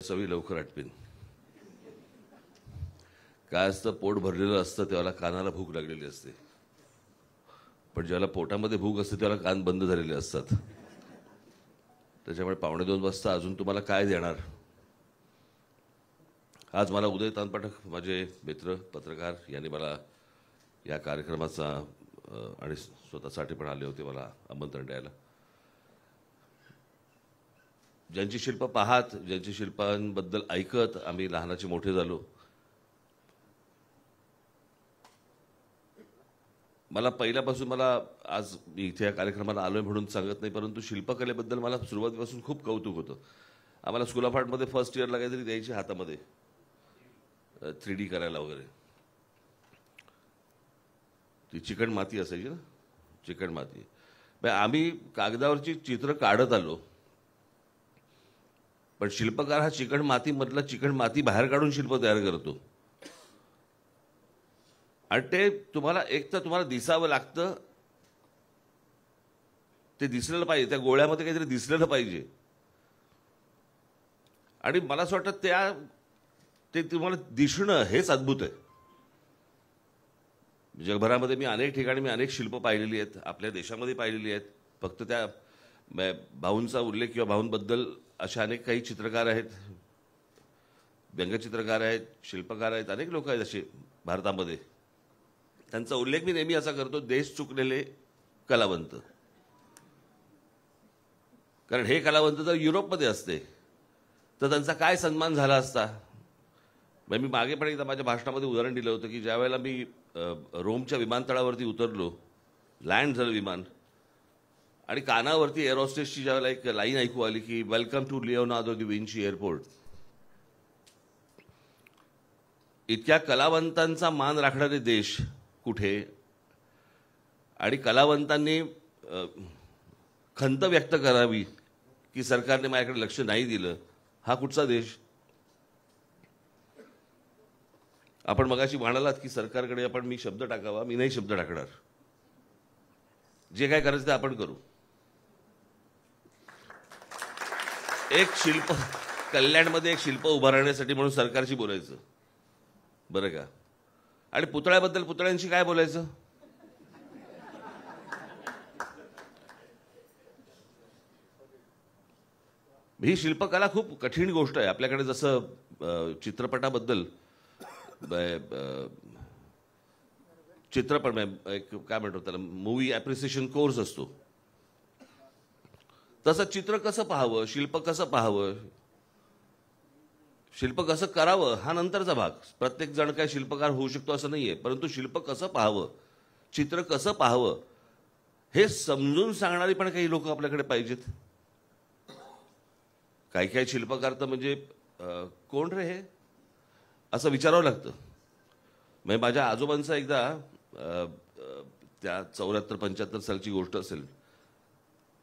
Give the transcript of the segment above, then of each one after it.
सवी लवकर आटवीन. काय असतं, पोट भरलेलं असतं त्याला कानाला भूक लागलेली असते, पण ज्याला पोटामध्ये भूक असते त्याला कान बंद झालेले असतात. त्याच्यामुळे 1:45 वाजता अजून तुम्हाला काय देणार. आज मला उदय तानपाठक माझे मित्र पत्रकार यांनी मला या कार्यक्रमाचा आणि स्वतःसाठी पण आले होते मला आमंत्रण द्यायला. ज्यांची शिल्प पाहत, ज्यांची शिल्पांबद्दल ऐकत आम्ही लहानाचे मोठे झालो. मला पहिल्यापासून आज मी इथे या कार्यक्रमाला आलोय म्हणून सांगत नाही, परंतु शिल्पकलेबद्दल मला सुरुवातीपासून खूप कौतुक होतं. आम्हाला स्कूल ऑफ आर्टमध्ये फर्स्ट इयरला काहीतरी द्यायची हातामध्ये 3D करायला वगैरे. ती चिकण माती असायची ना, चिकण माती. आम्ही कागदावरची चित्र काढत आलो, पण शिल्पकार हा चिकण मातीमधला चिकण माती बाहेर काढून शिल्प तयार करतो. आणि ते तुम्हाला एक तर तुम्हाला दिसावं लागतं, ते दिसलेलं पाहिजे, त्या गोळ्यामध्ये काहीतरी दिसलेलं पाहिजे. आणि मला असं वाटतं ते तुम्हाला दिसणं हेच अद्भुत आहे. जगभरामध्ये मी अनेक शिल्प पाहिलेली आहेत, आपल्या देशामध्ये पाहिलेली आहेत. फक्त त्या भाऊंचा उल्लेख किंवा भाऊंबद्दल अशा अनेक काही चित्रकार आहेत, व्यंगचित्रकार आहेत, शिल्पकार आहेत, अनेक लोक आहेत असे भारतामध्ये. त्यांचा उल्लेख मी नेहमी असा करतो, देश चुकलेले कलावंत. कारण हे कलावंत जर युरोपमध्ये असते तर त्यांचा काय सन्मान झाला असता. मी मागे पण एकदा माझ्या भाषणामध्ये उदाहरण दिलं होतं की ज्या वेळेला मी रोमच्या विमानतळावरती उतरलो, लँड झालं विमान, आणि कानावरती एअरहोस्टेसची ज्यावेळेला एक लाईन ऐकू आली की welcome to Leonardo da Vinci airport. इतक्या कलावंतांचा मान राखणारे देश कुठे, आणि कलावंतांनी खंत व्यक्त करावी की सरकारने माझ्याकडे लक्ष नाही दिलं, हा कुठचा देश. आपण मगाशी म्हणालात की सरकारकडे मी शब्द टाकावा. मी नाही शब्द टाकणार. जे काय करायचं ते आपण करू. एक शिल्प कल्याणमध्ये एक शिल्प उभारण्यासाठी म्हणून सरकारशी बोलायचं, बरं का. आणि पुतळ्याबद्दल पुतळ्यांशी काय बोलायचं. ही शिल्पकला खूप कठीण गोष्ट आहे. आपल्याकडे जसं चित्रपटाबद्दल चित्रपट एक काय म्हणतो त्याला, मूवी ॲप्रिसिएशन कोर्स असतो, तसं चित्र कसं पाहावं, शिल्प कसं पाहावं, शिल्प कसं करावं हा नंतरचा भाग. प्रत्येक जण काय शिल्पकार होऊ शकतो असं नाहीये, परंतु शिल्प कसं पाहावं, चित्र कसं पाहावं हे समजून सांगणारी पण काही लोक आपल्याकडे पाहिजेत. काही काही शिल्पकार तर म्हणजे कोण रे हे असं विचारावं लागतं. म्हणजे माझ्या आजोबांचा एकदा त्या 74-75 सालची गोष्ट असेल,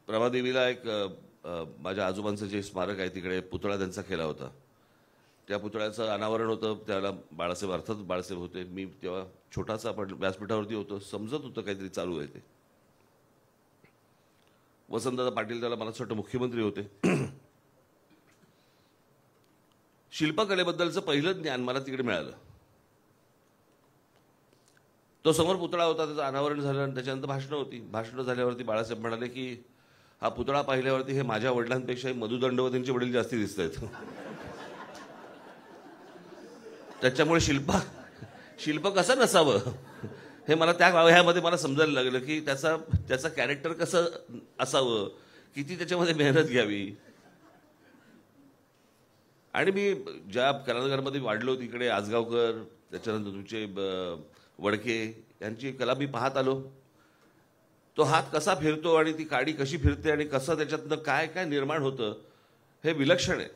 प्रभादेवीला एक माझ्या आजोबांचं जे स्मारक आहे तिकडे पुतळा त्यांचा केला होता. त्या पुतळ्याचं अनावरण होतं. त्याला अर्थात बाळासाहेब होते. मी तेव्हा छोटासा आपण व्यासपीठावरती होतो, समजत होतं काहीतरी चालू आहे ते. वसंतदादा पाटील त्याला मला असं वाटतं मुख्यमंत्री होते. शिल्पकलेबद्दलचं पहिलं ज्ञान मला तिकडे मिळालं. तो समोर पुतळा होता, त्याचं अनावरण झालं आणि त्याच्यानंतर भाषणं होती. भाषणं झाल्यावरती बाळासाहेब म्हणाले की हा पुतळा पाहिल्यावरती हे माझ्या वडिलांपेक्षाही मधु दंडवतींचे वडील जास्ती दिसत आहेत. त्याच्यामुळे शिल्प कसं नसावं हे मला त्या वयामध्ये मला समजायला लागलं की त्याचं कॅरेक्टर कसं असावं, किती त्याच्यामध्ये मेहनत घ्यावी. आणि मी ज्या कलानगरमध्ये वाढलो तिकडे आजगावकर, त्याच्यानंतर तुमचे वडके यांची कला मी पाहत आलो. तो हात कसा फिरतो आणि ती काडी कशी फिरते आणि कसं त्याच्यातनं काय काय निर्माण होतं हे विलक्षण आहे.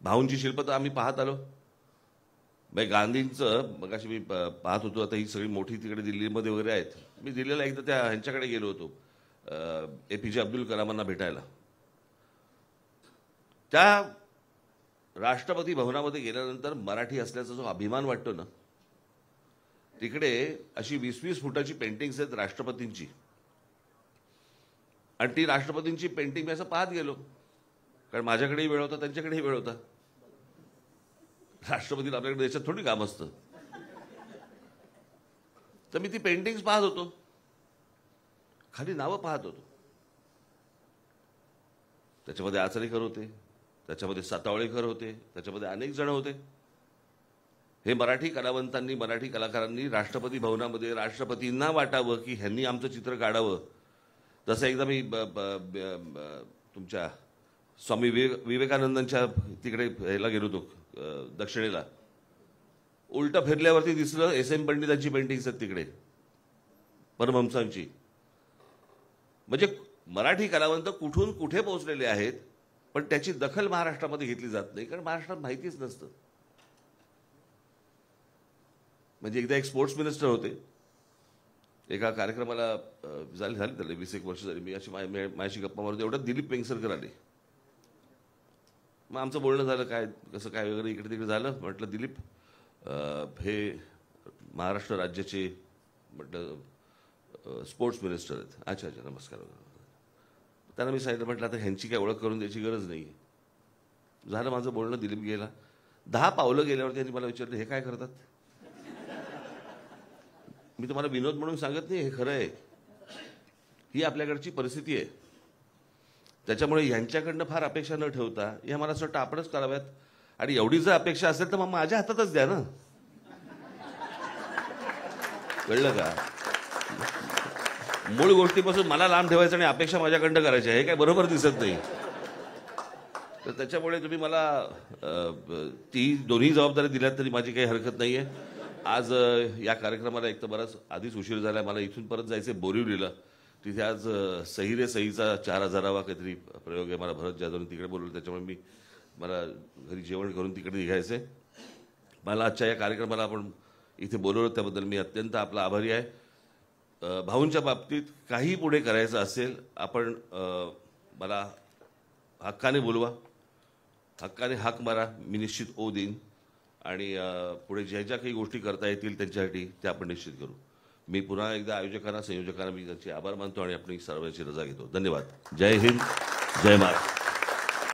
भाऊंची शिल्प तर आम्ही पाहत आलो. गांधींचं मगाशी मी पाहत होतो, आता ही सगळी मोठी तिकडे दिल्लीमध्ये वगैरे आहेत. मी दिल्लीला एकदा त्या ह्यांच्याकडे गेलो होतो, APJ अब्दुल कलामांना भेटायला. त्या राष्ट्रपती भवनामध्ये गेल्यानंतर मराठी असल्याचा जो अभिमान वाटतो ना, तिकडे अशी 20-20 फुटाची पेंटिंग्स आहेत राष्ट्रपतींची. आणि ती राष्ट्रपतींची पेंटिंग मी असं पाहत गेलो. कारण माझ्याकडेही वेळ होता, त्यांच्याकडेही वेळ होता. राष्ट्रपतीला आपल्याकडे देशात थोडी काम असतं. तर मी ती पेंटिंग्स पाहत होतो, खाली नावं पाहत होतो. त्याच्यामध्ये आचरेकर होते, त्याच्यामध्ये सातावळेकर होते, त्याच्यामध्ये अनेक जण होते. हे मराठी कलावंतांनी, मराठी कलाकारांनी राष्ट्रपती भवनामध्ये राष्ट्रपतींना वाटावं की ह्यांनी आमचं चित्र काढावं. तसं एकदा मी तुमच्या स्वामी विवेकानंदांच्या तिकडे ह्याला गेलो होतो, दक्षिणेला. उलटं फिरल्यावरती दिसलं एस.एम. पंडितांची पेंटिंग्स आहेत तिकडे, परमहंसांची. म्हणजे मराठी कलावंत कुठून कुठे पोहोचलेले आहेत, पण त्याची दखल महाराष्ट्रामध्ये घेतली जात नाही, कारण महाराष्ट्रात माहितीच नसतं. म्हणजे एकदा एक स्पोर्ट्स मिनिस्टर होते, एका कार्यक्रमाला झाले त्याला 20-21 वर्ष झाली. मी अशी माझ्याशी गप्पा मारतो, एवढ्यात दिलीप वेंगसरकर आले. मग आमचं बोलणं झालं, काय कसं काय वगैरे इकडे तिकडे झालं. म्हटलं दिलीप हे महाराष्ट्र राज्याचे म्हटलं स्पोर्ट्स मिनिस्टर आहेत. अच्छा अच्छा, नमस्कार. त्यांना मी सांगितलं, म्हटलं आता ह्यांची काय ओळख करून द्यायची गरज नाही. झालं माझं बोलणं, दिलीप गेला. 10 पावलं गेल्यावर त्यांनी मला विचारलं, हे काय करतात? मी तुम्हाला विनोद म्हणून सांगत नाही, हे खरं आहे. ही आपल्याकडची परिस्थिती आहे. त्याच्यामुळे यांच्याकडनं फार अपेक्षा न ठेवता या मला असं वाटतं आपणच कराव्यात. आणि एवढी जर अपेक्षा असेल तर मग माझ्या हातातच द्या ना. कळलं का? मूळ गोष्टीपासून मला लांब ठेवायचं आणि अपेक्षा माझ्याकडनं करायच्या, हे काय बरोबर दिसत नाही. तर त्याच्यामुळे तुम्ही मला ती दोन्ही जबाबदारी दिल्यात तरी माझी काही हरकत नाही आहे. आज या कार्यक्रमाला एक तर बराच आधीच उशीर झाला. मला इथून परत जायचं बोरिवलीला. तिथे आज सही रे सहीचा 4000वा काहीतरी प्रयोग आहे. मला भरत जाधवने तिकडे बोलवलं, त्याच्यामुळे मला घरी जेवण करून तिकडे निघायचं आहे. मला आजच्या या कार्यक्रमाला आपण इथे बोलवलं त्याबद्दल मी अत्यंत आपला आभारी आहे. भाऊंच्या बाबतीत काही पुढे करायचं असेल, आपण मला हक्काने बोलवा, हक्काने हाक मारा, मी निश्चित ओ देईन. आणि पुढे ज्या ज्या काही गोष्टी करता येतील त्यांच्यासाठी त्या आपण निश्चित करू. मी पुन्हा एकदा आयोजकांना, संयोजकांना मी त्यांचे आभार मानतो आणि आपण सर्वांची रजा घेतो. धन्यवाद. जय हिंद, जय महाराष्ट्र.